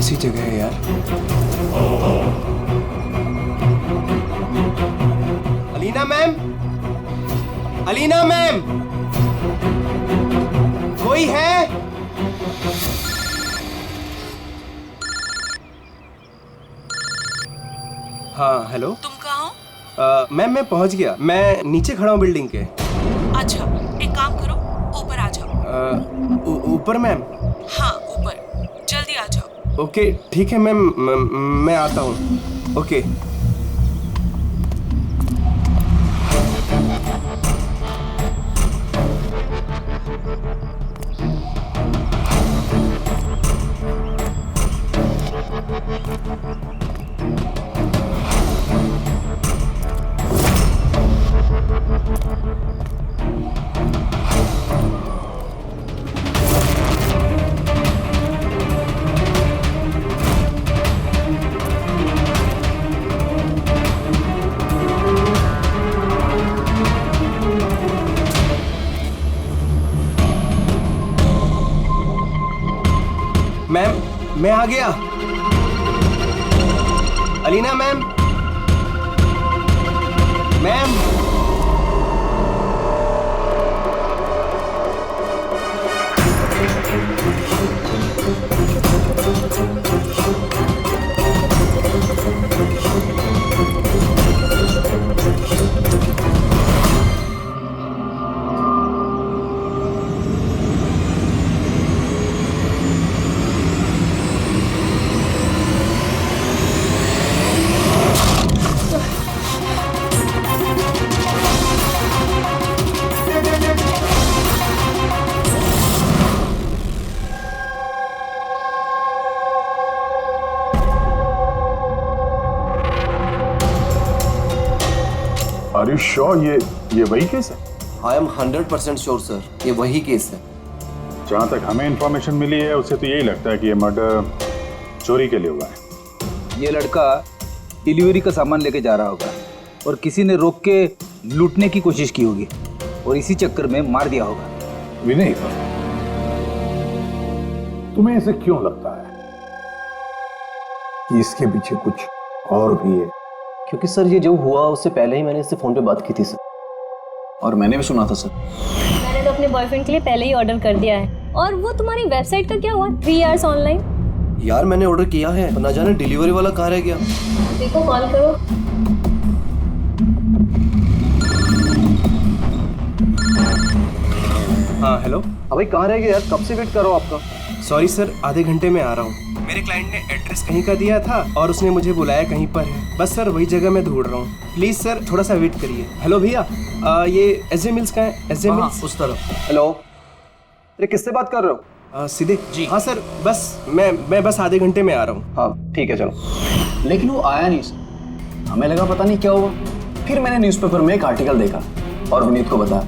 सी जगह है यार? अलीना मैम, अलीना मैम, कोई है? हाँ हेलो। तुम कहाँ हो? मैम मैं पहुंच गया, मैं नीचे खड़ा हूँ बिल्डिंग के। अच्छा, एक काम करो, ऊपर आ जाओ। ऊपर मैम? हाँ ऊपर, जल्दी आ जाओ। ओके ठीक है मैम, मैं आता हूँ। ओके। मैम मैं आ गया। Alina ma'am, ma'am. Are you sure ये वही केस है? आई एम 100% श्योर सर, ये वही केस है। जहाँ तक हमें इंफॉर्मेशन मिली है उससे तो यही लगता है कि ये मर्डर चोरी के लिए हुआ है। ये लड़का डिलीवरी का सामान लेके जा रहा होगा और किसी ने रोक के लूटने की कोशिश की होगी और इसी चक्कर में मार दिया होगा। विनय, तुम्हें ऐसे क्यों लगता है कि इसके पीछे कुछ और भी है? क्योंकि सर ये जो हुआ उससे पहले ही मैंने इससे फोन पे बात की थी सर, और मैंने भी सुना था सर। मैंने तो अपने बॉयफ्रेंड के लिए पहले ही ऑर्डर कर दिया है। और वो तुम्हारी वेबसाइट का क्या हुआ? 3 आवर्स ऑनलाइन। यार मैंने ऑर्डर किया है, ना जाने डिलीवरी वाला कहाँ रह गया। देखो कॉल करो। हाँ हेलो। भाई कहाँ रह गया यार, कब से वेट कर रहा हूँ आपका। सॉरी सर, आधे घंटे में आ रहा हूँ। मेरे क्लाइंट ने एड्रेस कहीं का दिया था और उसने मुझे बुलाया कहीं पर है। बस सर वही जगह मैं ढूंढ रहा हूँ। प्लीज सर थोड़ा सा वेट करिए। हेलो भैया, ये एसजे मिल्स का है? एसजे मिल्स उस तरफ। हेलो, अरे किससे बात कर रहे हो? सीधे जी। हाँ सर, बस मैं बस आधे घंटे में आ रहा हूँ। हाँ ठीक है चलो। लेकिन वो आया नहीं सर, हमें लगा पता नहीं क्या हुआ। फिर मैंने न्यूज़पेपर में एक आर्टिकल देखा और विनीत को बताया,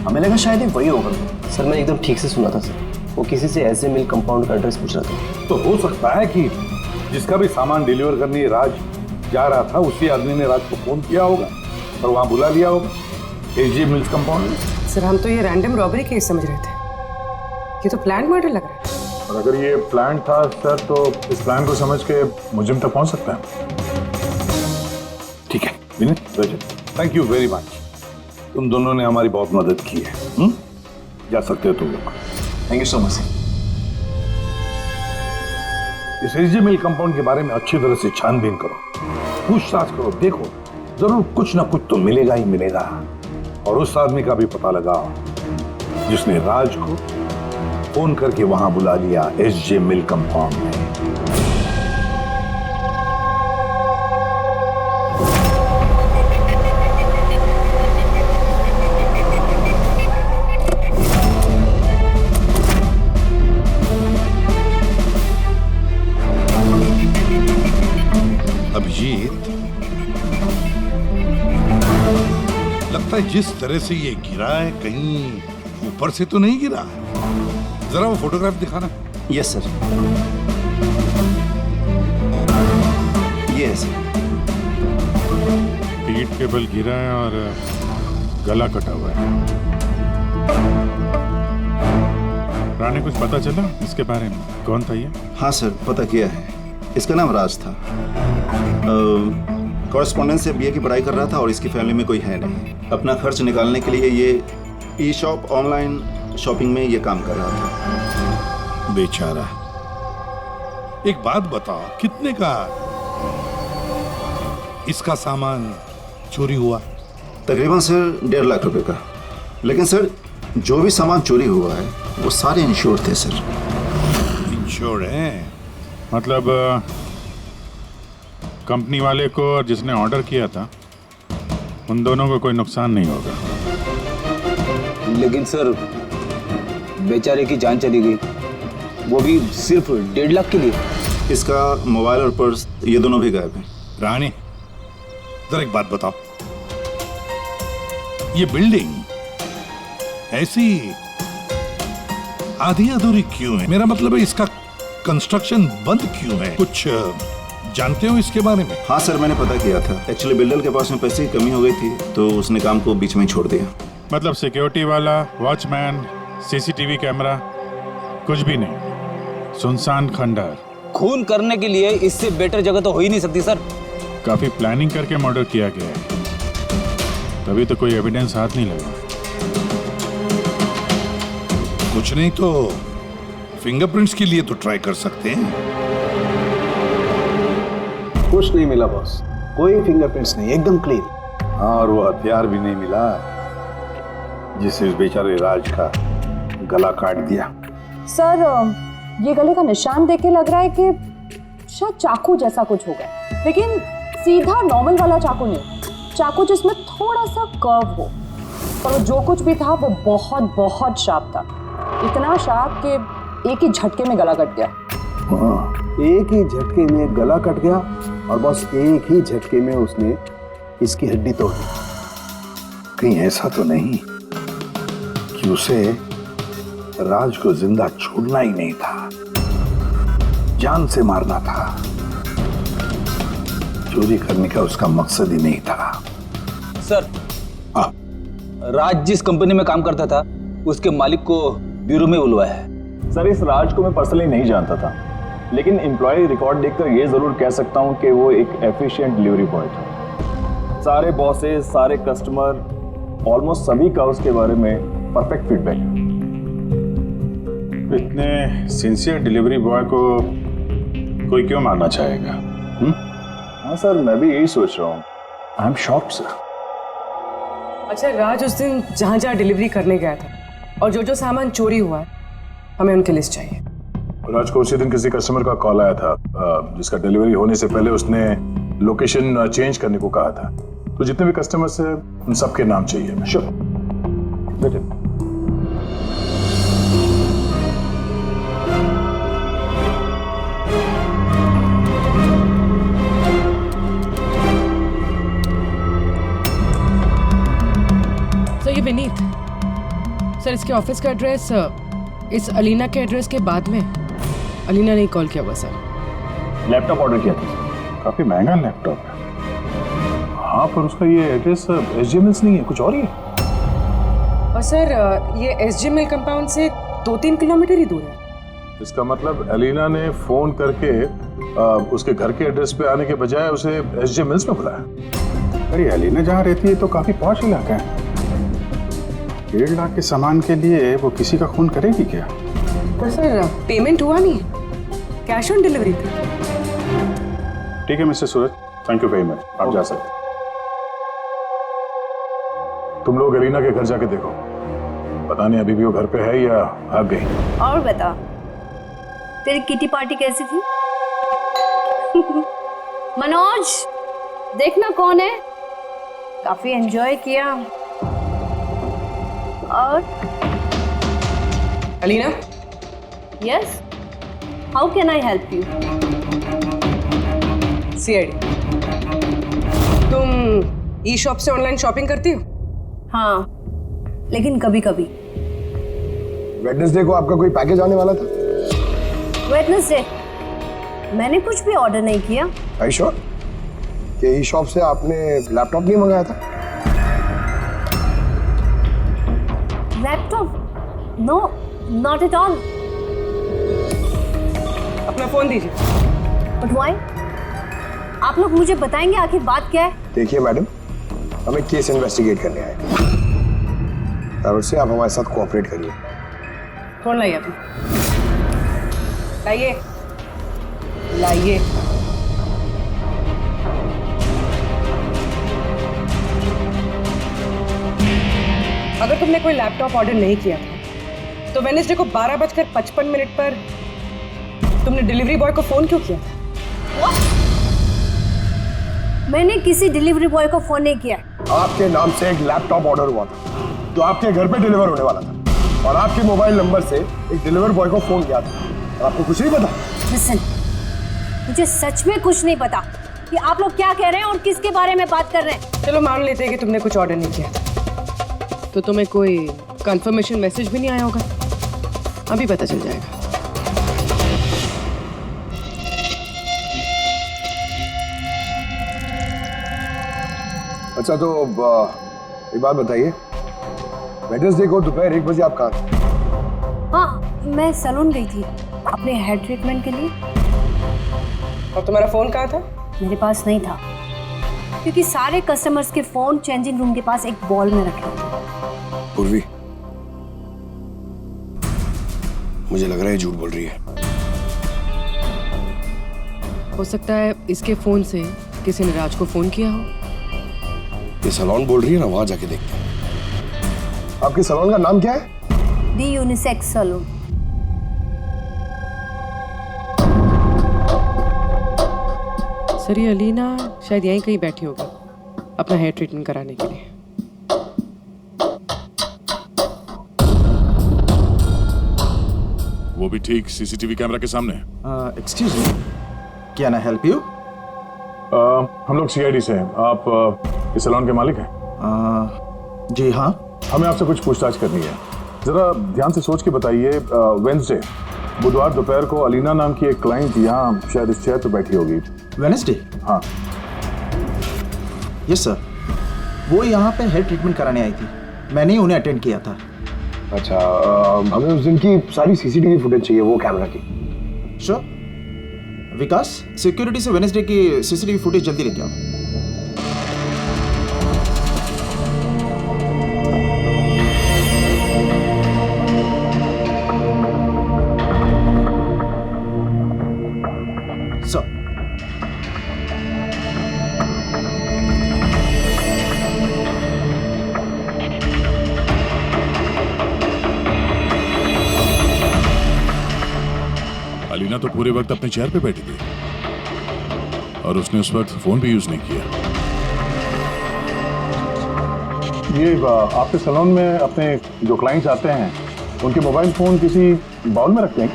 हमें लगा शायद ये वही होगा। सर मैं एकदम ठीक से सुना था सर, वो किसी से एसजे मिल कंपाउंड का एड्रेस पूछ रहा था। तो हो सकता है कि जिसका भी सामान डिलीवर करने राज जा रहा था उसी आदमी ने राज को फोन किया होगा और वहां बुला लिया होगा एसजे मिल्स कंपाउंड में। सर हम तो ये रैंडम रॉबरी केस समझ रहे थे, ये तो प्लान मर्डर लग रहा है। और अगर ये प्लान था सर तो इस प्लान को समझ के मुझे तक पहुंच सकता है। ठीक है विनय, थैंक यू वेरी मच, तुम दोनों ने हमारी बहुत मदद की है। जा सकते हो तुम लोग। Thank you so much. इस एसजे मिल कंपाउंड के बारे में अच्छी तरह से छानबीन करो, पूछताछ करो, देखो जरूर कुछ ना कुछ तो मिलेगा ही मिलेगा। और उस आदमी का भी पता लगाओ जिसने राज को फोन करके वहां बुला लिया एसजे मिल कंपाउंड में। अभिजीत, लगता है जिस तरह से ये गिरा है कहीं ऊपर से तो नहीं गिरा है। जरा वो फोटोग्राफ दिखाना। Yes sir, yes. पीठ के बल गिरा है और गला कटा हुआ है। रानी कुछ पता चला इसके बारे में? कौन था ये? हाँ सर, पता किया है। इसका नाम राज था। कॉरेस्पॉन्डेंस से बीए की पढ़ाई कर रहा था और इसकी फैमिली में कोई है नहीं। अपना खर्च निकालने के लिए ये ई शॉप ऑनलाइन शॉपिंग में ये काम कर रहा था। बेचारा। एक बात बताओ, कितने का इसका सामान चोरी हुआ? तकरीबन सर 1.5 लाख रुपए का। लेकिन सर जो भी सामान चोरी हुआ है वो सारे इंश्योर्ड थे सर। इंश्योर्ड है? मतलब कंपनी वाले को और जिसने ऑर्डर किया था उन दोनों को कोई नुकसान नहीं होगा। लेकिन सर बेचारे की जान चली गई, वो भी सिर्फ 1.5 लाख के लिए। इसका मोबाइल और पर्स ये दोनों भी गायब हैं। रानी, जरा एक बात बताओ, ये बिल्डिंग ऐसी आधी अधूरी क्यों है? मेरा मतलब है इसका कंस्ट्रक्शन बंद क्यों है? कुछ जानते हो इसके बारे में? हाँ सर, मैंने पता किया था। एक्चुअली बिल्डर के पास में पैसे की कमी हो गई थी तो उसने काम को बीच में ही छोड़ दिया। मतलब सिक्योरिटी वाला, वॉचमैन, सीसीटीवी कैमरा कुछ भी नहीं, सुनसान खंडहर। खून करने के लिए इससे बेटर जगह तो हो ही नहीं सकती सर। काफी प्लानिंग करके मर्डर किया गया है, तभी तो कोई एविडेंस हाथ नहीं लगा। कुछ नहीं तो फिंगरप्रिंट्स के लिए तो ट्राई कर सकते हैं। कुछ नहीं मिला बॉस, कोई फिंगरप्रिंट्स नहीं, एकदम क्लीन। हाँ, और वो हथियार भी नहीं मिला जिससे इस बेचारे राज का गला काट दिया। सर ये गले का निशान देख के लग रहा है कि शायद चाकू जैसा कुछ होगा, लेकिन सीधा नॉर्मल वाला चाकू नहीं, चाकू जिसमें थोड़ा सा कर्व हो। और जो कुछ भी था वो बहुत बहुत शार्प था, इतना शार्प कि एक ही झटके में गला कट गया। हाँ, एक ही झटके में गला कट गया और बस एक ही झटके में उसने इसकी हड्डी तोड़ दी। कहीं ऐसा तो नहीं कि उसे राज को जिंदा छोड़ना ही नहीं था, जान से मारना था। चोरी करने का उसका मकसद ही नहीं था। सर, हाँ, राज जिस कंपनी में काम करता था उसके मालिक को ब्यूरो में बुलवाया है। सर, इस राज को मैं पर्सनली नहीं जानता था, लेकिन एम्प्लॉय रिकॉर्ड देखकर ये जरूर कह सकता हूँ कि वो एक एफिशिएंट डिलीवरी बॉय था। सारे बॉसेस, सारे कस्टमर, ऑलमोस्ट सभी का उसके बारे में परफेक्ट फीडबैक है। इतने सिंसियर डिलीवरी बॉय को कोई क्यों मारना चाहेगा? हाँ सर, मैं भी यही सोच रहा हूँ। I am shocked sir. अच्छा, राज उस दिन जहाँ जहाँ डिलीवरी करने गया था और जो जो सामान चोरी हुआ है, हमें उनकी लिस्ट चाहिए। राज को उसी दिन किसी कस्टमर का कॉल आया था जिसका डिलीवरी होने से पहले उसने लोकेशन चेंज करने को कहा था। तो जितने भी कस्टमर्स हैं उन सबके नाम चाहिए हमें। श्योर, बेटे। सर, ये विनीत सर, इसके ऑफिस का एड्रेस इस अलीना के एड्रेस के बाद में। अलीना ने कॉल किया हुआ सर। लैपटॉप ऑर्डर किया था। काफी महंगा लैपटॉप है। हाँ, पर उसका ये एड्रेस SG मिल्स नहीं है, कुछ और ही है। और सर ये SG मिल कंपाउंड से 2-3 किलोमीटर ही दूर है। इसका मतलब एलिना ने फोन करके उसके घर के एड्रेस पे आने के बजाय उसे SG मिल्स में बुलाया। अरे एलिना जहाँ रहती है तो काफी पॉश इलाका है। 1.5 लाख के सामान के लिए वो किसी का खून करेगी क्या? पर सर पेमेंट हुआ नहीं है, कैश ऑन डिलीवरी थी। ठीक है mister Suraj, thank you very much, आप जा सकते। तुम लोग एलिना के घर जाके देखो, पता नहीं अभी भी वो घर पे है या भाग गई। और बता, तेरी किटी पार्टी कैसी थी? मनोज, देखना कौन है, काफी एंजॉय किया। और Alina? Yes, how can I help you? CID, तुम ई शॉप से ऑनलाइन शॉपिंग करती हो? हाँ, लेकिन कभी कभी। वेडनेसडे को आपका कोई पैकेज आने वाला था? वेडनेसडे? मैंने कुछ भी ऑर्डर नहीं किया। आई श्योर कि ई शॉप से आपने लैपटॉप नहीं मंगाया था? Laptop? No, not at all. अपना फोन दीजिए। But why? आप लोग मुझे बताएंगे आखिर बात क्या है? देखिए मैडम, हमें केस इन्वेस्टिगेट करने आए और उससे आप हमारे साथ कोऑपरेट करिए। कौन लाइए अभी? लाइए लाइए। अगर तुमने कोई लैपटॉप ऑर्डर नहीं किया था तो वेडनेसडे को 12:55 पर तुमने डिलीवरी बॉय को फोन क्यों किया था? मैंने किसी डिलीवरी बॉय को फोन नहीं किया। आपके नाम से एक लैपटॉप ऑर्डर हुआ था जो आपके घर पे डिलीवर होने वाला था और आपके मोबाइल नंबर से एक डिलीवर बॉय को फोन किया था और आपको कुछ नहीं पता? लिसन, मुझे सच में कुछ नहीं पता कि आप लोग क्या कह रहे हैं और किसके बारे में बात कर रहे हैं। चलो मान लेते हैं कि तुमने कुछ ऑर्डर नहीं किया था, तो तुम्हें कोई कंफर्मेशन मैसेज भी नहीं आया होगा। अभी पता चल जाएगा। अच्छा, तो एक बात बताइए, वेडनेसडे को दोपहर 1 बजे आप कहाँ थे? हाँ, मैं सैलून गई थी अपने हेयर ट्रीटमेंट के लिए। और तुम्हारा फोन कहाँ था? मेरे पास नहीं था क्योंकि सारे कस्टमर्स के फोन चेंजिंग रूम के पास एक बॉल में रखे थे। पूर्वी, मुझे लग रहा है झूठ बोल रही है। हो सकता है इसके फोन से किसी ने राज को फोन किया हो। ये सैलून बोल रही है ना, वहां जाके देखते हैं। आपके सैलून का नाम क्या है? दी यूनिसेक्स सैलून। सर, ये अलीना शायद यहीं कहीं बैठी होगी अपना हेयर ट्रीटमेंट कराने के लिए। वो भी ठीक सीसीटीवी कैमरा के सामने। Excuse me, can I help you? हम लोग सीआईडी से हैं। आप इस सैलून के मालिक हैं? जी हाँ। हमें आपसे कुछ पूछताछ करनी है। जरा ध्यान से सोच के बताइए, वेडनेसडे बुधवार दोपहर को अलीना नाम की एक क्लाइंट यहाँ शायद इस चेयर पे बैठी होगी। वेडनेसडे? हाँ। यस सर, वो यहाँ पे हेयर ट्रीटमेंट कराने आई थी, मैंने ही उन्हें अटेंड किया था। अच्छा, हमें उस दिन की सारी सीसीटीवी फुटेज चाहिए, वो कैमरा की। श्योर। विकास, सिक्योरिटी से वेडनेसडे की सीसीटीवी फुटेज जल्दी लेके आओ। अलीना तो पूरे वक्त अपने चेयर पे बैठी थी और उसने उस वक्त फोन भी यूज नहीं किया। ये आपके सैलून में अपने जो क्लाइंट्स आते हैं उनके मोबाइल फोन किसी बाउल में रखते हैं?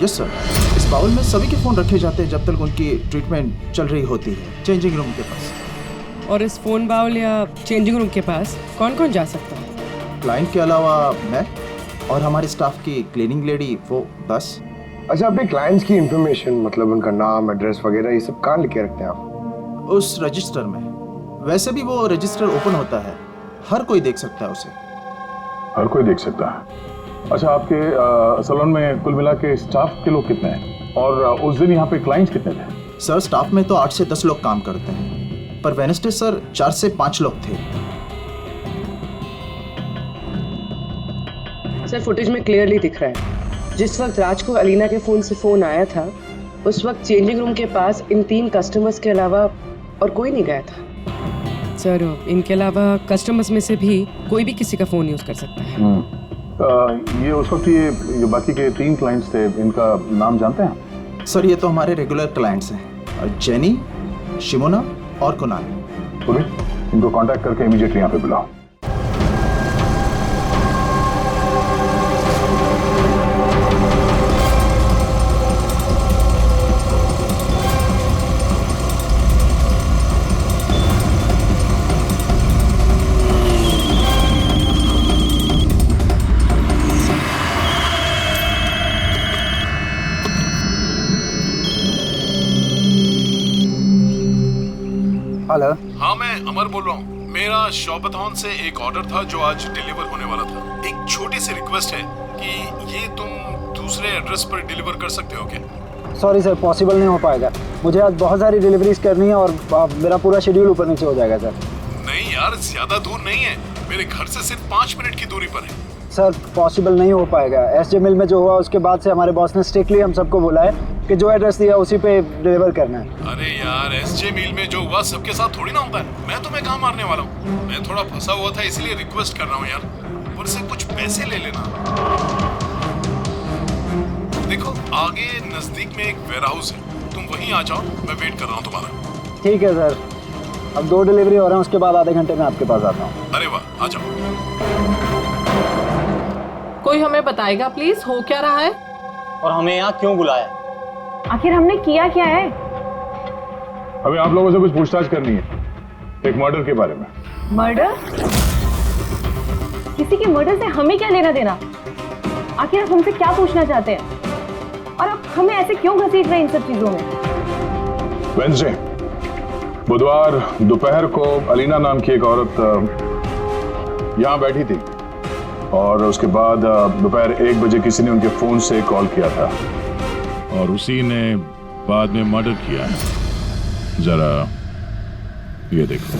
यस सर, इस बाउल में सभी के फोन रखे जाते हैं जब तक उनकी ट्रीटमेंट चल रही होती है, चेंजिंग रूम के पास। और इस फोन बाउल या चेंजिंग रूम के पास कौन कौन जा सकता है? क्लाइंट के अलावा मैं और हमारे स्टाफ की क्लीनिंग लेडी, वो बस। अच्छा, अपने क्लाइंट्स की इंफॉर्मेशन, मतलब उनका नाम, एड्रेस वगैरह, ये सब कहाँ लिखे रखते हैं आप? उस रजिस्टर में। वैसे भी वो रजिस्टर ओपन होता है, हर कोई देख सकता है उसे। हर कोई देख सकता है। अच्छा, आपके सैलून में कुल मिला के स्टाफ के लोग कितने हैं और उस दिन यहाँ पे क्लाइंट्स कितने थे? सर, स्टाफ में तो 8 से 10 लोग काम करते हैं, पर वेडनेसडे सर 4 से 5 लोग थे। सर, फुटेज में क्लियरली दिख रहा है जिस वक्त राज को अलीना के फोन से फोन आया था उस वक्त चेंजिंग रूम के पास इन 3 कस्टमर्स के अलावा और कोई नहीं गया था। सर, इनके अलावा कस्टमर्स में से भी कोई भी किसी का फोन यूज कर सकता है। ये उस वक्त ये जो बाकी के 3 क्लाइंट्स थे, इनका नाम जानते हैं? सर, ये तो हमारे रेगुलर क्लाइंट्स हैं, जेनी, शिमोना और कुणाल। इनको कांटेक्ट करके इमीडिएटली यहाँ पे बुलाओ। हेलो। हाँ, मैं अमर बोल रहा हूँ। मेरा शॉपथॉन से एक ऑर्डर था जो आज डिलीवर होने वाला था। एक छोटी सी रिक्वेस्ट है कि ये तुम दूसरे एड्रेस पर डिलीवर कर सकते हो क्या? सॉरी सर, पॉसिबल नहीं हो पाएगा। मुझे आज बहुत सारी डिलीवरीज करनी है और मेरा पूरा शेड्यूल ऊपर नीचे हो जाएगा सर। नहीं यार, ज्यादा दूर नहीं है, मेरे घर से सिर्फ 5 मिनट की दूरी पर है। सर पॉसिबल नहीं हो पाएगा। एसजे मिल में जो हुआ उसके बाद से हमारे बॉस ने स्ट्रिक्टली हम सबको बोला है कि जो एड्रेस दिया उसी पे डिलीवर करना है। अरे यार, एसजे मिल में जो हुआ सबके साथ थोड़ी ना होता है। मैं तुम्हें कहाँ मारने वाला हूँ, मैं थोड़ा फंसा हुआ था इसलिए रिक्वेस्ट कर रहा हूँ यार, ऊपर से कुछ पैसे ले लेना। देखो आगे नजदीक में एक वेयरहाउस है, तुम वहीं आ जाओ, मैं वेट कर रहा हूँ तुम्हारा। ठीक है सर, अब 2 डिलीवरी हो रहे हैं, उसके बाद आधे घंटे में आपके पास आता हूँ। अरे वाह, आ जाओ। कोई हमें बताएगा प्लीज, हो क्या रहा है और हमें यहाँ क्यों बुलाया? आखिर हमने किया क्या है? हमें आप लोगों से कुछ पूछताछ करनी है, एक मर्डर के बारे में। मर्डर? किसी के मर्डर से हमें क्या लेना देना? आखिर आप हमसे क्या पूछना चाहते हैं और आप हमें ऐसे क्यों घसीट रहे हैं इन सब चीजों में? वेंसडे बुधवार दोपहर को अलीना नाम की एक औरत यहाँ बैठी थी और उसके बाद दोपहर 1 बजे किसी ने उनके फोन से कॉल किया था और उसी ने बाद में मर्डर किया है। जरा ये देखो।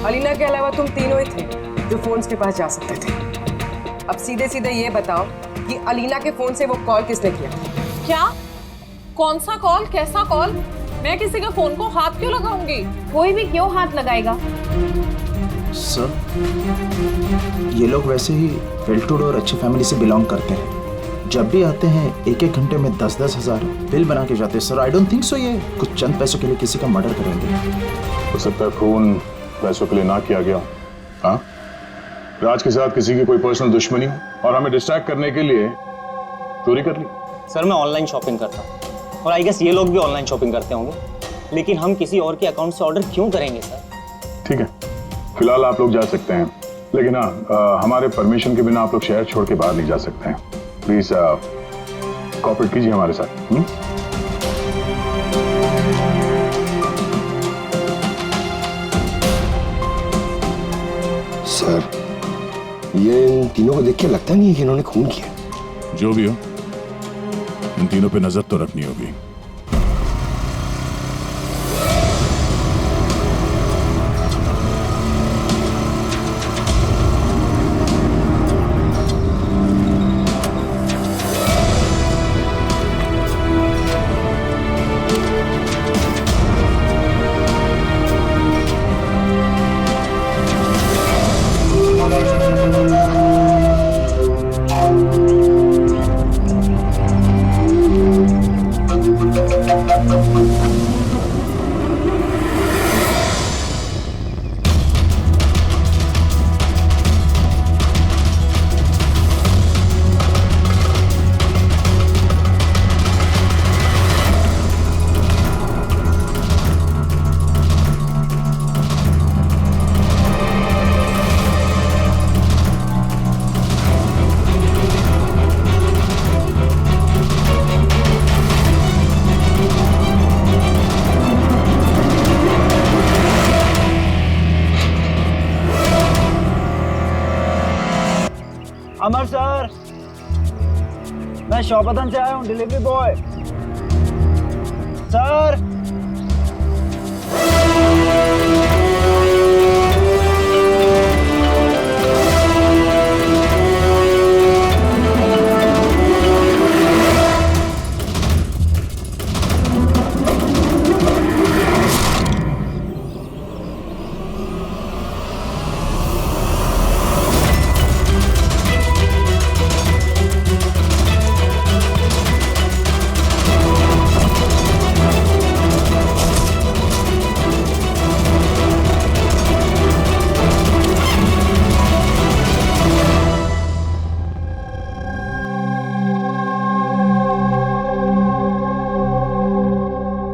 अलीना के अलावा तुम तीनों ही थे जो फोन्स के पास जा सकते थे। अब सीधे सीधे ये बताओ कि अलीना के फोन से वो कॉल किसने किया? क्या? कौन सा कॉल, कैसा कॉल? मैं किसी के फोन को हाथ क्यों लगाऊंगी? कोई भी क्यों हाथ लगाएगा? सर, ये लोग वैसे ही वेल टू डू और अच्छी फैमिली से बिलोंग करते हैं। जब भी आते हैं 1-1 घंटे में 10-10 हज़ार बिल बना के जाते हैं। Sir I don't think so ये कुछ चंद पैसों के लिए किसी का मर्डर करेंगे। हो सकता है खून पैसों के लिए ना किया गया। हाँ, राज के साथ किसी की कोई पर्सनल दुश्मनी हो और हमें डिस्ट्रैक्ट करने के लिए चोरी कर ली। सर मैं ऑनलाइन शॉपिंग करता हूँ और आई गेस ये लोग भी ऑनलाइन शॉपिंग करते होंगे, लेकिन हम किसी और के अकाउंट से ऑर्डर क्यों करेंगे सर? ठीक है, फिलहाल आप लोग जा सकते हैं, लेकिन हाँ हमारे परमिशन के बिना आप लोग शहर छोड़ के बाहर नहीं जा सकते हैं। प्लीज कोऑपरेट कीजिए हमारे साथ। सर, ये इन तीनों को देख के लगता नहीं है कि इन्होंने खून किया। जो भी हो, इन तीनों पे नजर तो रखनी होगी। अमर सर, मैं शौपतन से आया हूँ, डिलीवरी बॉय। सर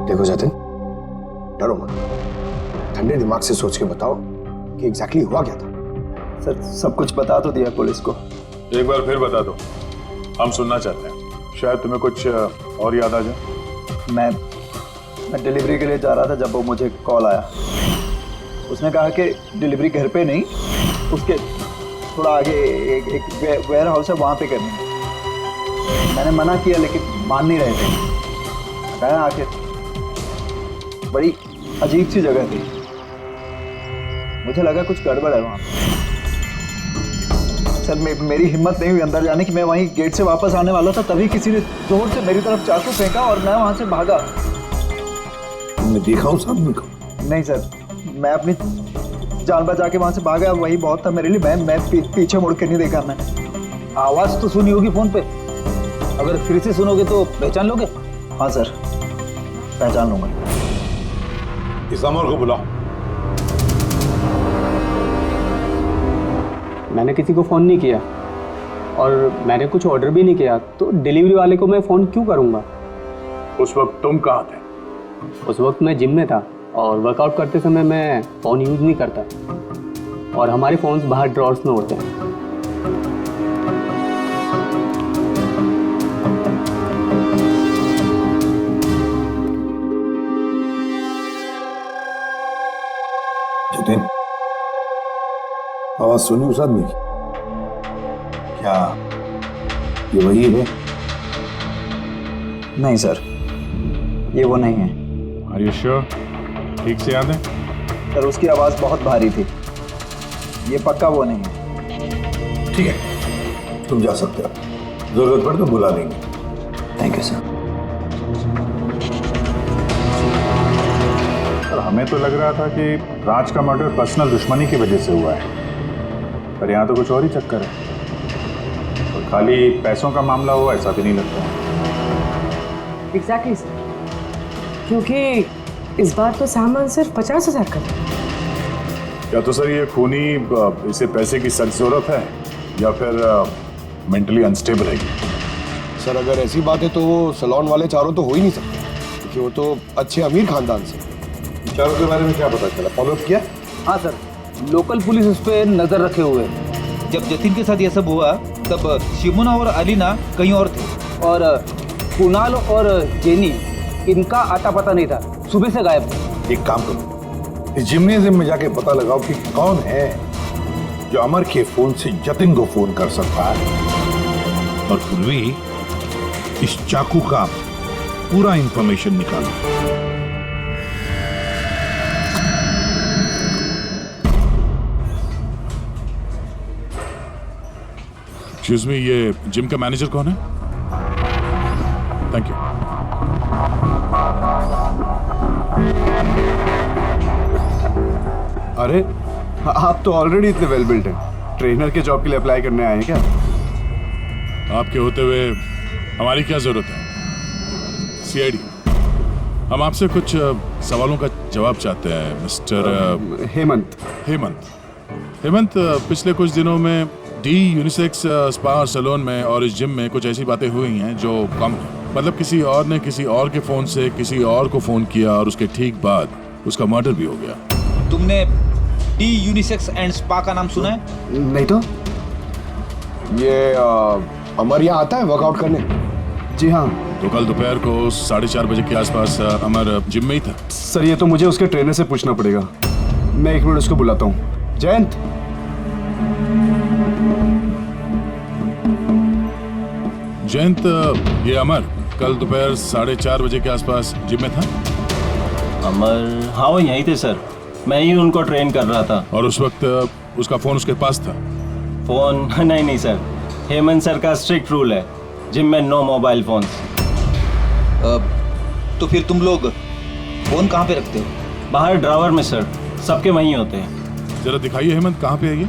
देखो जतिन, डरो मत, ठंडे दिमाग से सोच के बताओ कि एग्जैक्टली हुआ क्या था। सर सब कुछ बता तो दिया पुलिस को। एक बार फिर बता दो, हम सुनना चाहते हैं, शायद तुम्हें कुछ और याद आ जाए। मैं डिलीवरी के लिए जा रहा था जब वो मुझे कॉल आया। उसने कहा कि डिलीवरी घर पे नहीं, उसके थोड़ा आगे एक वेयर हाउस है, वहाँ पे करनी है। मैंने मना किया लेकिन मान नहीं रहे थे। कहा आखिर बड़ी अजीब सी जगह थी, मुझे लगा कुछ गड़बड़ है वहाँ पे। सर मेरी हिम्मत नहीं हुई अंदर जाने की। मैं वहीं गेट से वापस आने वाला था, तभी किसी ने जोर से मेरी तरफ चाकू फेंका और मैं वहाँ से भागा। तुमने देखा उस आदमी को? नहीं सर, मैं अपनी जान बचा के वहाँ से भागा, वही बहुत था मेरे लिए। मैं पीछे मुड़ के नहीं देखा। मैं आवाज़ तो सुनी होगी फ़ोन पे, अगर फिर से सुनोगे तो पहचान लोगे? हाँ सर, पहचान लूँगा। इस अमर को बुलाओ। मैंने किसी को फ़ोन नहीं किया और मैंने कुछ ऑर्डर भी नहीं किया, तो डिलीवरी वाले को मैं फ़ोन क्यों करूँगा? उस वक्त तुम कहाँ थे? उस वक्त मैं जिम में था और वर्कआउट करते समय मैं फ़ोन यूज़ नहीं करता और हमारे फ़ोन्स बाहर ड्रॉर्स में होते हैं। जतिन, आवाज सुनी उस आदमी की? क्या ये वही है? नहीं सर, ये वो नहीं है। Are you sure? ठीक से याद है? सर उसकी आवाज़ बहुत भारी थी, ये पक्का वो नहीं है। ठीक है, तुम जा सकते हो, जरूरत पड़े तो बुला लेंगे। Thank you sir. हमें तो लग रहा था कि राज का मर्डर पर्सनल दुश्मनी की वजह से हुआ है, पर यहाँ तो कुछ और ही चक्कर है और खाली पैसों का मामला हुआ ऐसा भी नहीं लगता। एग्जैक्टली सर, क्योंकि इस बार तो सामान सिर्फ 50,000 का था। क्या तो सर ये खूनी इसे पैसे की सख्त जरूरत है या फिर मेंटली अनस्टेबल है? सर अगर ऐसी बात है तो वो सलोन वाले चारों तो हो ही नहीं सकते, क्योंकि वो तो अच्छे अमीर खानदान से। चारों के बारे में क्या पता चला? फॉलोअप किया? हाँ सर, लोकल पुलिस उस पर नजर रखे हुए। जब जतिन के साथ यह सब हुआ तब शिमोना और अलीना कहीं और थे और कुणाल और जेनी, इनका आता पता नहीं था, सुबह से गायब थे। एक काम करो, इस जिम्नेजियम में जाके पता लगाओ कि कौन है जो अमर के फोन से जतिन को फोन कर सकता है, और पूर्वी इस चाकू का पूरा इंफॉर्मेशन निकालो। एक्सक्यूज मी, ये जिम का मैनेजर कौन है? Thank you. अरे आप तो ऑलरेडी इतने वेल बिल्ट हैं, ट्रेनर के जॉब के लिए अप्लाई करने आए हैं क्या? आपके होते हुए हमारी क्या जरूरत है? सीआईडी, हम आपसे कुछ सवालों का जवाब चाहते हैं मिस्टर हेमंत। हेमंत, पिछले कुछ दिनों में डी यूनिसेक्स स्पा और सैलून में और इस जिम में कुछ ऐसी बातें हुई हैं जो कम है। मतलब किसी और ने किसी और के फोन से किसी और को फोन किया और उसके ठीक बाद उसका मर्डर भी हो गया। तुमने डी यूनिसेक्स एंड स्पा का नाम सुना है? नहीं तो। ये अमर यहाँ आता है वर्कआउट करने? जी हाँ। तो कल दोपहर को 4:30 बजे के आसपास अमर जिम में ही था। सर ये तो मुझे उसके ट्रेनर से पूछना पड़ेगा, मैं 1 मिनट उसको बुलाता हूँ। जयंत, जयंत, ये अमर कल दोपहर 4:30 बजे के आसपास जिम में था? अमर, हाँ वो यहीं थे सर, मैं ही उनको ट्रेन कर रहा था। और उस वक्त उसका फोन उसके पास था? फोन नहीं सर, हेमंत सर का स्ट्रिक्ट रूल है, जिम में नो मोबाइल फोन्स। तो फिर तुम लोग फोन कहाँ पे रखते हो? बाहर ड्रावर में सर, सबके वहीं होते हैं। जरा दिखाइए हेमंत, कहाँ पे है ये?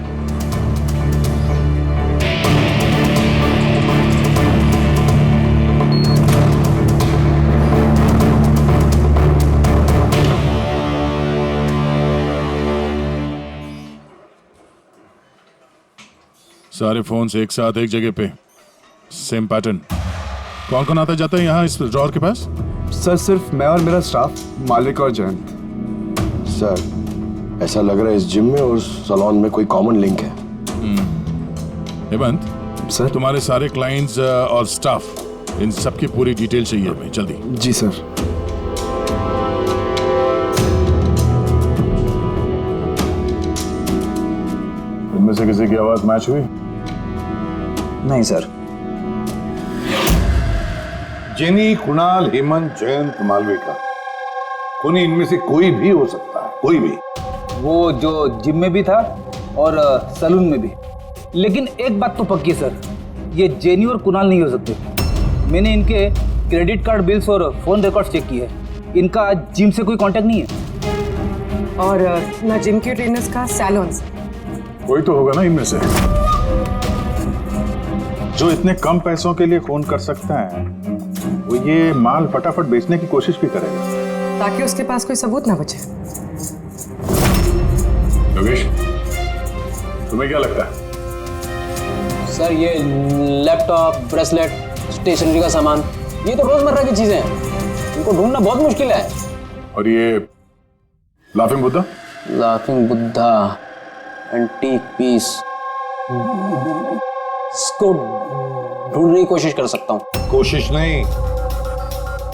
सारे फोन्स एक साथ एक जगह पे, सेम पैटर्न। कौन कौन आता जाता है यहाँ इस ड्रॉअर के पास? सर सिर्फ मैं और मेरा स्टाफ, मालिक और जयंत। सर ऐसा लग रहा है इस जिम में और सलोन में कोई कॉमन लिंक है। हेमंत सर, तुम्हारे सारे क्लाइंट्स और स्टाफ, इन सबकी पूरी डिटेल चाहिए हमें जल्दी। जी सर। उनमें से किसी की आवाज मैच हुई? नहीं सर। जेनी, कुणाल, हेमंत, जयंत, मालविका, कोई इनमें से कोई भी हो सकता है, कोई भी। वो जो जिम में भी था और सैलून में भी। लेकिन एक बात तो पक्की है सर, ये जेनी और कुणाल नहीं हो सकते। मैंने इनके क्रेडिट कार्ड बिल्स और फोन रिकॉर्ड्स चेक किए हैं, इनका जिम से कोई कांटेक्ट नहीं है। और ना जिम के ट्रेनर्स का सैलून से। कोई तो होगा ना इनमें से जो इतने कम पैसों के लिए फोन कर सकता है। वो ये माल फटाफट बेचने की कोशिश भी करेगा ताकि उसके पास कोई सबूत ना बचे। योगेश, तुम्हें क्या लगता है? सर ये लैपटॉप, ब्रेसलेट, स्टेशनरी का सामान, ये तो रोजमर्रा की चीजें हैं, इनको ढूंढना बहुत मुश्किल है। और ये laughing Buddha? Laughing Buddha, antique piece, इसको ढूंढने की कोशिश कर सकता हूँ। कोशिश नहीं,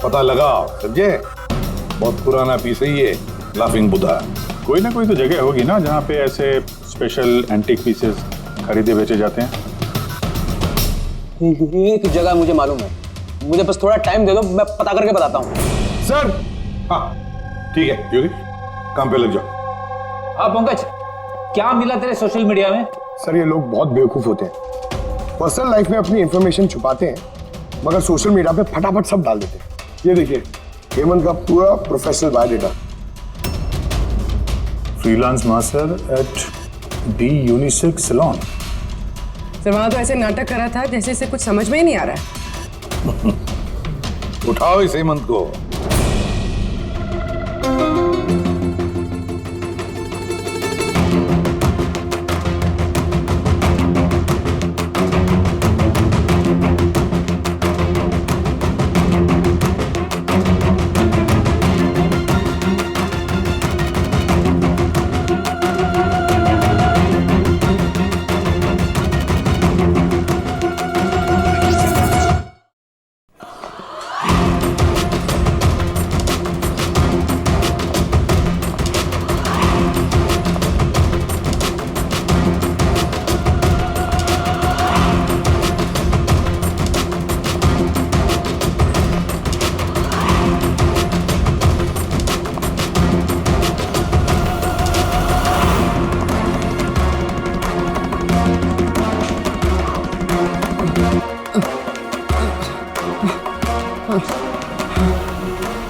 पता लगाओ, समझे? बहुत पुराना पीस है ये लाफिंग बुद्धा। कोई ना कोई तो जगह होगी ना जहाँ पे ऐसे स्पेशल एंटीक पीसेस खरीदे बेचे जाते हैं। एक जगह मुझे मालूम है, मुझे बस थोड़ा टाइम दे दो, मैं पता करके बताता हूँ। सर, हाँ ठीक है योगी, काम पे लग जाओ। हाँ पंकज, क्या मिला तेरे सोशल मीडिया में? सर ये लोग बहुत बेवकूफ होते हैं, पर्सनल लाइफ में अपनी इंफॉर्मेशन छुपाते हैं मगर सोशल मीडिया पे फटाफट सब डाल देते हैं। ये देखिए हेमंत का पूरा professional biodata. Freelance master at the unisex salon. Sir वहां तो ऐसे नाटक करा था जैसे इसे कुछ समझ में ही नहीं आ रहा है। उठाओ इस हेमंत को।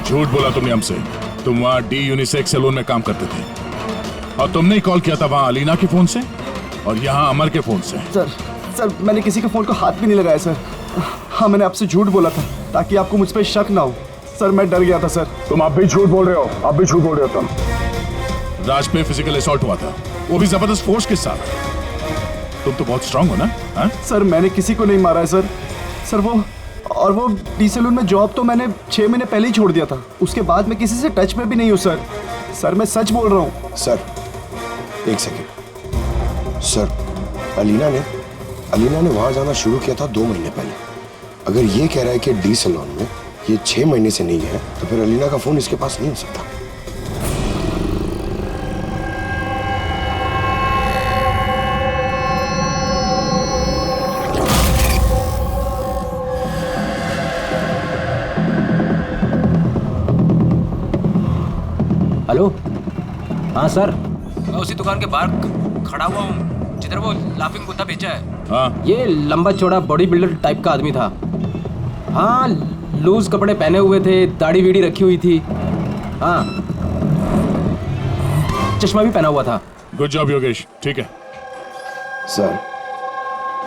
झूठ बोला तुमने हमसे। तुम वहाँ डी यूनिसेक्स सैलून में काम करते थे और तुमने ही कॉल किया था वहाँ अलीना के फोन से और यहाँ अमर के फोन से। सर मैंने किसी के फोन को हाथ भी नहीं लगाया सर। हाँ मैंने आपसे झूठ बोला था ताकि आपको मुझ पर शक ना हो। सर मैं डर गया था सर। तुम आप भी झूठ बोल रहे हो, आप भी झूठ बोल रहे हो। तुम राज पे फिजिकल असॉल्ट हुआ था, वो भी जबरदस्त फोर्स के साथ। तुम तो बहुत स्ट्रांग हो ना? हा? सर मैंने किसी को नहीं मारा है सर। सर वो डी सैलून में जॉब तो मैंने 6 महीने पहले ही छोड़ दिया था। उसके बाद मैं किसी से टच में भी नहीं हूँ सर। सर मैं सच बोल रहा हूँ। सर एक सेकेंड सर, अलीना ने वहां जाना शुरू किया था 2 महीने पहले। अगर ये कह रहा है कि डी सैलून में ये 6 महीने से नहीं है तो फिर अलीना का फोन इसके पास नहीं हो सकता। हेलो, हाँ सर, मैं उसी दुकान के बाहर खड़ा हुआ हूँ जिधर वो लाफिंग बुद्धा बेचा है। हाँ। ये लंबा चौड़ा बॉडी बिल्डर टाइप का आदमी था। हाँ, लूज कपड़े पहने हुए थे, दाढ़ी वीड़ी रखी हुई थी। हाँ, चश्मा भी पहना हुआ था। गुड जॉब योगेश, ठीक है। सर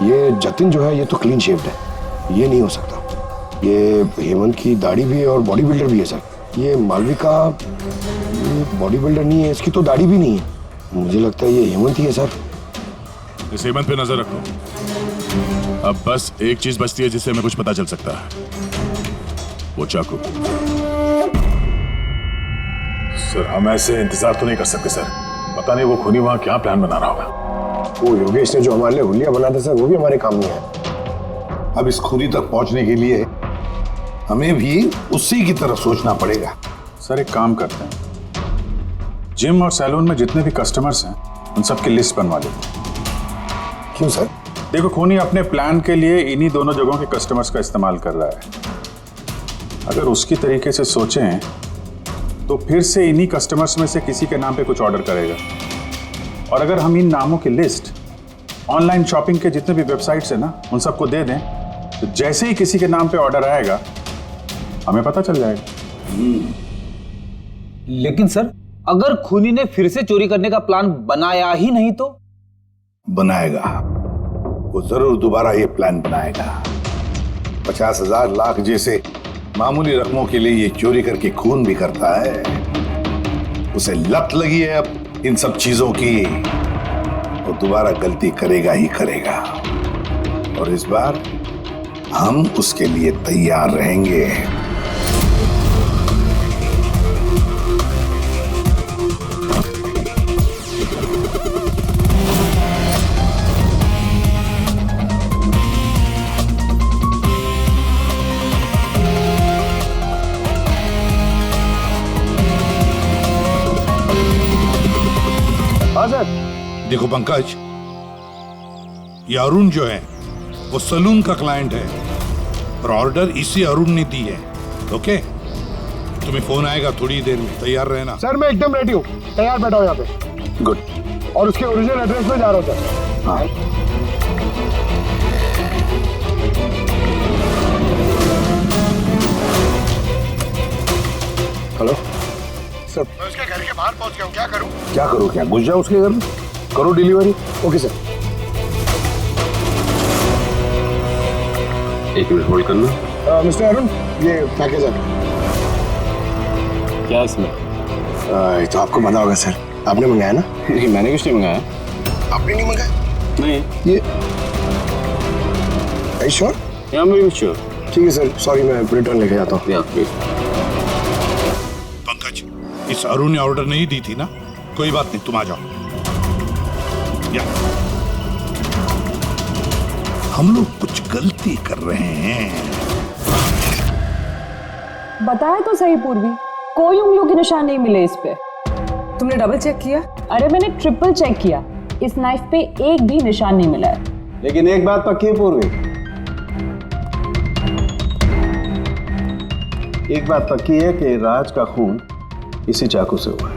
ये जतिन जो है ये तो क्लीन शेव्ड है, ये नहीं हो सकता। ये हेमंत की दाढ़ी भी है और बॉडी बिल्डर भी है सर। ये मालविका बॉडी बिल्डर नहीं है, इसकी तो दाढ़ी भी नहीं है। मुझे लगता है ये हेमंत ही है सर। इस हेमंत पे नजर रखो। अब बस एक चीज बचती है जिससे हमें कुछ पता चल सकता है, वो चाकू। सर हम ऐसे इंतजार तो नहीं कर सकते सर। पता नहीं वो खूनी वहां क्या प्लान बना रहा होगा। वो योगेश ने जो हमारे लिए हुलिया बना था सर, वो भी हमारे काम नहीं है। अब इस खूनी तक पहुंचने के लिए हमें भी उसी की तरह सोचना पड़ेगा। सर एक काम करते हैं, जिम और सैलून में जितने भी कस्टमर्स हैं उन सबकी लिस्ट बनवा लेते हैं क्यों सर? देखो, खूनी अपने प्लान के लिए इन्हीं दोनों जगहों के कस्टमर्स का इस्तेमाल कर रहा है। अगर उसकी तरीके से सोचें तो फिर से इन्हीं कस्टमर्स में से किसी के नाम पे कुछ ऑर्डर करेगा, और अगर हम इन नामों की लिस्ट ऑनलाइन शॉपिंग के जितने भी वेबसाइट्स है ना उन सबको दे दें, तो जैसे ही किसी के नाम पे ऑर्डर आएगा हमें पता चल जाएगा। लेकिन सर, अगर खूनी ने फिर से चोरी करने का प्लान बनाया ही नहीं तो? बनाएगा, वो जरूर दोबारा ये प्लान बनाएगा। 50,000 लाख जैसे मामूली रकमों के लिए ये चोरी करके खून भी करता है। उसे लत लगी है अब इन सब चीजों की, वो दोबारा गलती करेगा ही करेगा, और इस बार हम उसके लिए तैयार रहेंगे। देखो पंकज, ये अरुण जो है वो सलून का क्लाइंट है, और ऑर्डर इसी अरुण ने दी है। ओके, तुम्हें फोन आएगा थोड़ी देर में, तैयार रहना। सर मैं एकदम रेडी हूँ, तैयार बैठा हूँ यहाँ पे। गुड। और उसके ओरिजिनल एड्रेस पे जा रहा हूँ सर। हाँ। हेलो सर, मैं उसके घर के बाहर पहुँच गया हूँ, क्या करूँ? क्या करो? क्या घुस जाओ उसके घर में, करो डिलीवरी। Okay sir. एक मिनट होल्ड करना। मिस्टर अरुण, ये पैकेज है। क्या इसमें? ये तो आपको पता होगा सर, आपने मंगाया ना? नहीं, मैंने कुछ नहीं मंगाया। आपने नहीं मंगाया? नहीं। ये श्योर? या मैं श्योर। ठीक है सर, सॉरी, मैं रिटर्न लेके जाता हूँ। पंकज, इस अरुण ने ऑर्डर नहीं दी थी ना? कोई बात नहीं, तुम आ जाओ। या हम लोग कुछ गलती कर रहे हैं। बताया तो सही पूर्वी, कोई उंगलियों के निशान नहीं मिले इस पे। तुमने डबल चेक किया? अरे मैंने ट्रिपल चेक किया, इस नाइफ पे एक भी निशान नहीं मिला है। लेकिन एक बात पक्की है पूर्वी, एक बात पक्की है कि राज का खून इसी चाकू से हुआ है,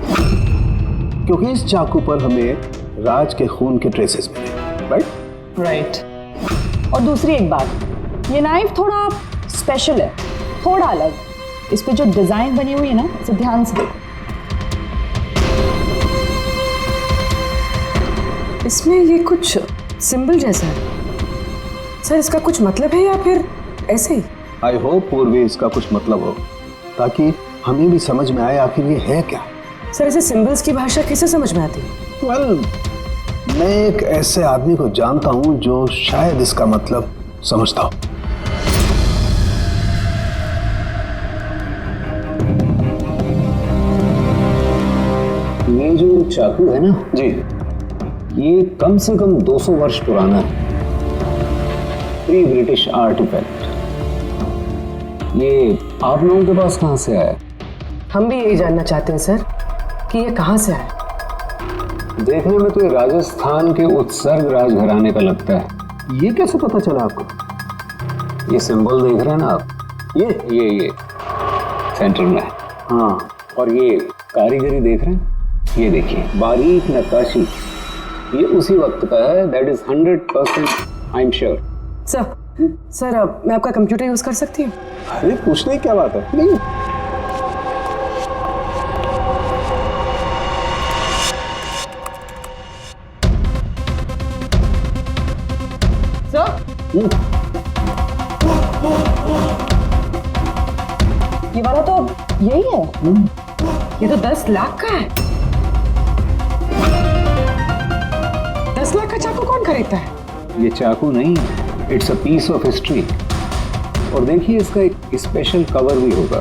क्योंकि इस चाकू पर हमें राज के खून के ट्रेसेस मिले। राइट। और दूसरी एक बात, ये नाइफ थोड़ा स्पेशल है, थोड़ा अलग। इस पे जो डिजाइन बनी हुई है ना, इसे ध्यान से देखो। इसमें ये कुछ सिंबल जैसा है सर, इसका कुछ मतलब है या फिर ऐसे ही? आई होप पूर्वी इसका कुछ मतलब हो, ताकि हमें भी समझ में आए आखिर ये है क्या। सर, ऐसे सिंबल्स की भाषा किसे समझ में आती है? वेल, मैं एक ऐसे आदमी को जानता हूं जो शायद इसका मतलब समझता हो। ये जो चाकू है ना जी, ये कम से कम 200 वर्ष पुराना है, प्री ब्रिटिश आर्टिफैक्ट। ये आप लोगों के पास कहाँ से आया? हम भी यही जानना चाहते हैं सर कि ये कहाँ से आया। देखने में तो ये राजस्थान के उत्सर्ग राजघराने का लगता है। ये कैसे पता चला आपको? ये सिंबल देख रहे हैं ना आप, ये सेंटर में है। हाँ, और ये कारीगरी देख रहे हैं, ये देखिए बारीक नक्काशी, ये उसी वक्त का है। That is 100% I am sure. Sir अब मैं आपका कंप्यूटर यूज कर सकती हूँ? अरे पूछने की क्या बात है, नहीं। ये वाला तो यही है। ये तो 10 लाख का है। 10 लाख का चाकू कौन खरीदता है? ये चाकू नहीं, it's a piece of history. और देखिए इसका एक स्पेशल कवर भी होगा।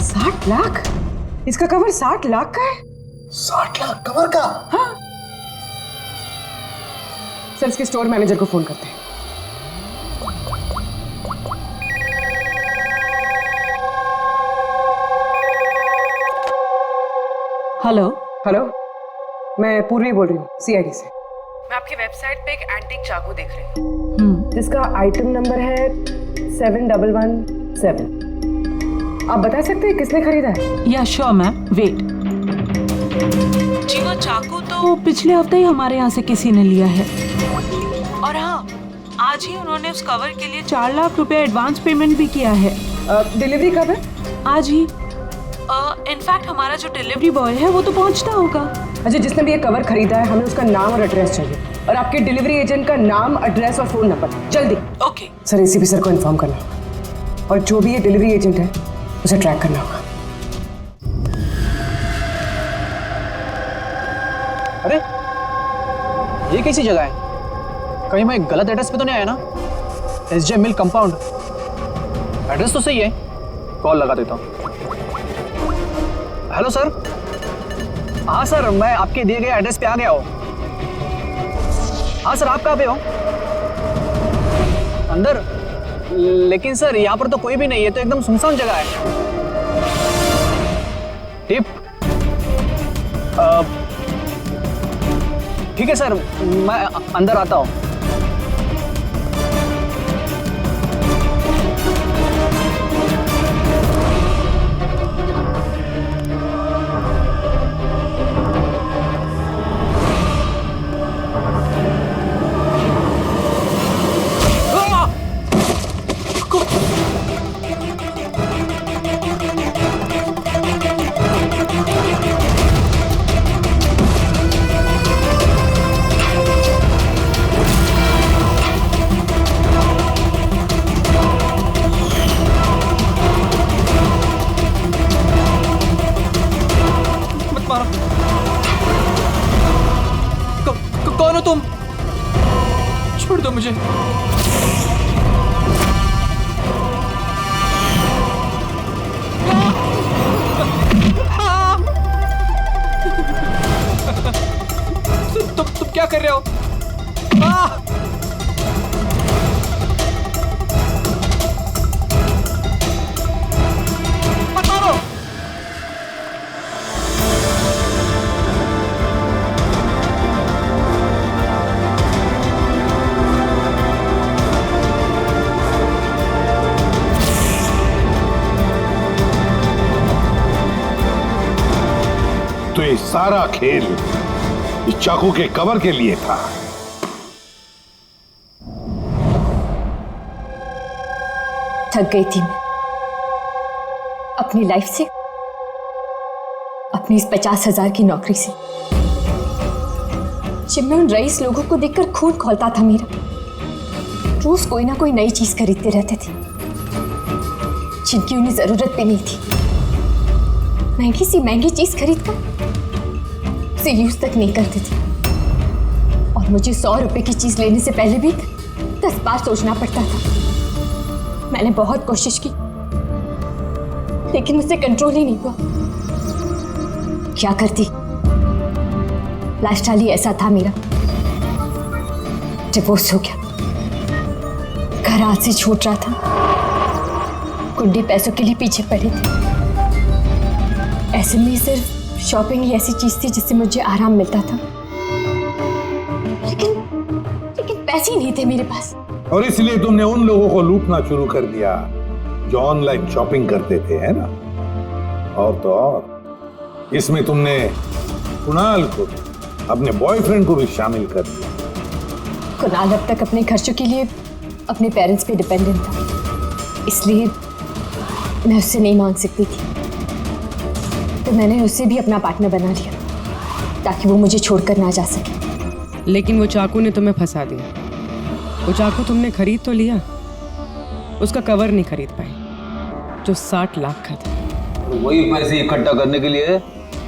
$60 लाख? इसका कवर 60 लाख का है? 60 लाख कवर का? हाँ। सर, इसके स्टोर मैनेजर को फोन करते हैं। हेलो हेलो, मैं पूर्वी बोल रही हूँ सीआईडी से। मैं आपकी वेबसाइट पे एक एंटीक चाकू देख रही हूँ जिसका आइटम नंबर है 7117। आप बता सकते हैं किसने खरीदा है? या श्योर मैम, वेट। जी वो चाकू तो पिछले हफ्ते ही हमारे यहाँ से किसी ने लिया है, और हाँ आज ही उन्होंने उस कवर के लिए 4 लाख रुपए एडवांस पेमेंट भी किया है। डिलीवरी कब है? आज ही। इनफैक्ट हमारा जो डिलीवरी बॉय है वो तो पहुंचता होगा। अच्छा, जिसने भी ये कवर खरीदा है हमें उसका नाम और एड्रेस चाहिए, और आपके डिलीवरी एजेंट का नाम, एड्रेस और फोन नंबर, जल्दी। ओके सर, एसीपी सर को इन्फॉर्म करना होगा, और जो भी ये डिलीवरी एजेंट है उसे ट्रैक करना होगा। अरे ये कैसी जगह है? कहीं मैं गलत एड्रेस पे तो नहीं आया ना? एसजे मिल कंपाउंड, एड्रेस तो सही है। कॉल लगा देता हूँ। Hello sir. हाँ सर, मैं आपके दिए गए एड्रेस पे आ गया हूँ। हाँ सर, आप कहाँ पे हो? अंदर? लेकिन सर यहाँ पर तो कोई भी नहीं है, तो एकदम सुनसान जगह है। टिप? ठीक है सर, मैं अंदर आता हूँ। कौन हो तुम? छोड़ दो मुझे। तुम क्या कर रहे हो? मत मारो। तो ये सारा खेल इस चाकू के कवर के लिए था। थक गई थी मैं अपनी लाइफ से, अपनी इस 50,000 की नौकरी से। जब मैं उन रईस लोगों को देखकर खून खौलता था मेरा, रोज कोई ना कोई नई चीज खरीदते रहते थे जिनकी उन्हें जरूरत भी नहीं थी। महंगी सी महंगी चीज खरीदकर उसे यूज तक नहीं करते थे, और मुझे 100 रुपए की चीज लेने से पहले भी 10 बार सोचना पड़ता था। मैंने बहुत कोशिश की लेकिन मुझसे कंट्रोल ही नहीं हुआ। क्या करती? लाइफस्टाइल ही ऐसा था मेरा। डिवोर्स हो गया, घर हाथ से छूट रहा था, कुंडी पैसों के लिए पीछे पड़े थे। ऐसे में सिर्फ शॉपिंग ही ऐसी चीज थी जिससे मुझे आराम मिलता था, लेकिन पैसे ही नहीं थे मेरे पास। और इसलिए तुमने उन लोगों को लूटना शुरू कर दिया जो ऑनलाइन शॉपिंग करते थे, है ना? और तो और इसमें तुमने कुणाल को, अपने बॉयफ्रेंड को भी शामिल कर दिया। कुणाल अब तक अपने खर्चों के लिए अपने पेरेंट्स पे डिपेंडेंट था, इसलिए मैं उससे नहीं मांग सकती थी। तो मैंने उससे भी अपना पार्टनर बना लिया ताकि वो मुझे छोड़कर ना जा सके। लेकिन वो चाकू ने तुम्हें फंसा दिया। वो चाकू तुमने खरीद तो लिया, उसका कवर नहीं खरीद पाई जो 60 लाख का था। वही पैसे इकट्ठा करने के लिए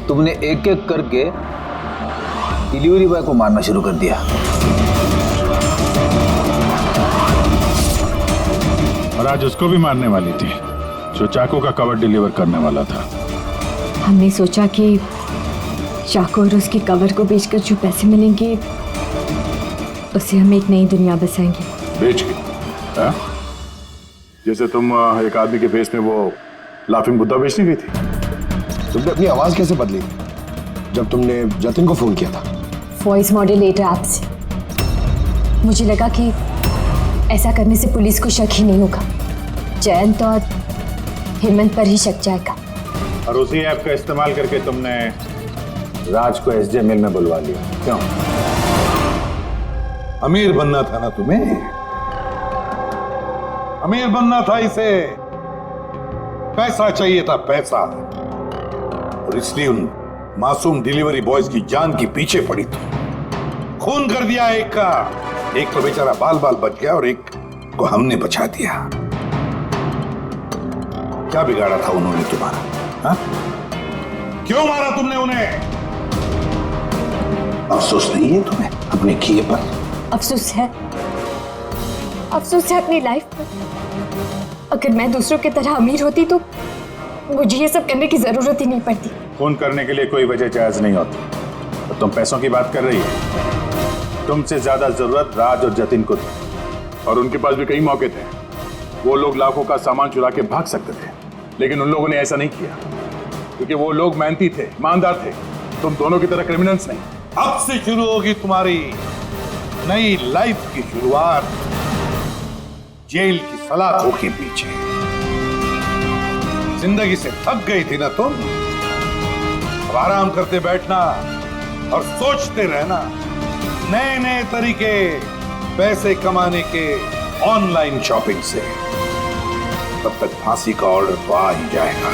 तुमने एक एक करके डिलीवरी बॉय को मारना शुरू कर दिया। और आज उसको भी मारने वाली थी जो चाकू का कवर डिलीवर करने वाला था। हमने सोचा कि चाकू और उसके कवर को बेचकर जो पैसे मिलेंगे उससे हम एक नई दुनिया बसाएंगे। बेच के? हाँ? जैसे तुम एक आदमी के फेस में वो लाफिंग बुद्धा बेचने गई थी। तुमने अपनी आवाज कैसे बदली? जब तुमने जतिन को फोन किया था? वॉइस मॉड्यूलेटर ऐप से। मुझे लगा कि ऐसा करने से पुलिस को शक ही नहीं होगा, जयंत और हेमंत पर ही शक जाएगा। और उसी ऐप का इस्तेमाल करके तुमने राज को एसजे मिल में बुलवा लिया, क्यों? अमीर बनना था ना तुम्हें? अमीर बनना था इसे, पैसा चाहिए था, पैसा। और इसलिए उन मासूम डिलीवरी बॉयज की जान की पीछे पड़ी तुम। खून कर दिया एक का, एक तो बेचारा बाल बाल बच गया और एक को हमने बचा दिया। क्या बिगाड़ा था उन्होंने तुम्हारा? हा? क्यों मारा तुमने उन्हें? अफसोस नहीं है तुम्हें अपने किए पर? अफसोस है अपनी लाइफ पर। अगर मैं दूसरों की तरह अमीर होती तो मुझे ये सब करने की जरूरत ही नहीं पड़ती। खून करने के लिए कोई वजह जायज नहीं होती। तो तुम पैसों की बात कर रही हो। तुमसे ज्यादा जरूरत राज और जतिन को थी, और उनके पास भी कई मौके थे। वो लोग लाखों का सामान चुरा के भाग सकते थे, लेकिन उन लोगों ने ऐसा नहीं किया, क्योंकि वो लोग मेहनती थे, ईमानदार थे। तुम दोनों की तरह क्रिमिनल्स नहीं। अब से शुरू होगी तुम्हारी नई लाइफ की शुरुआत, जेल की सलाखों के पीछे। जिंदगी से थक गई थी ना तुम? अब आराम करते बैठना और सोचते रहना नए नए तरीके पैसे कमाने के ऑनलाइन शॉपिंग से। तब तक फांसी का ऑर्डर तो आ ही जाएगा।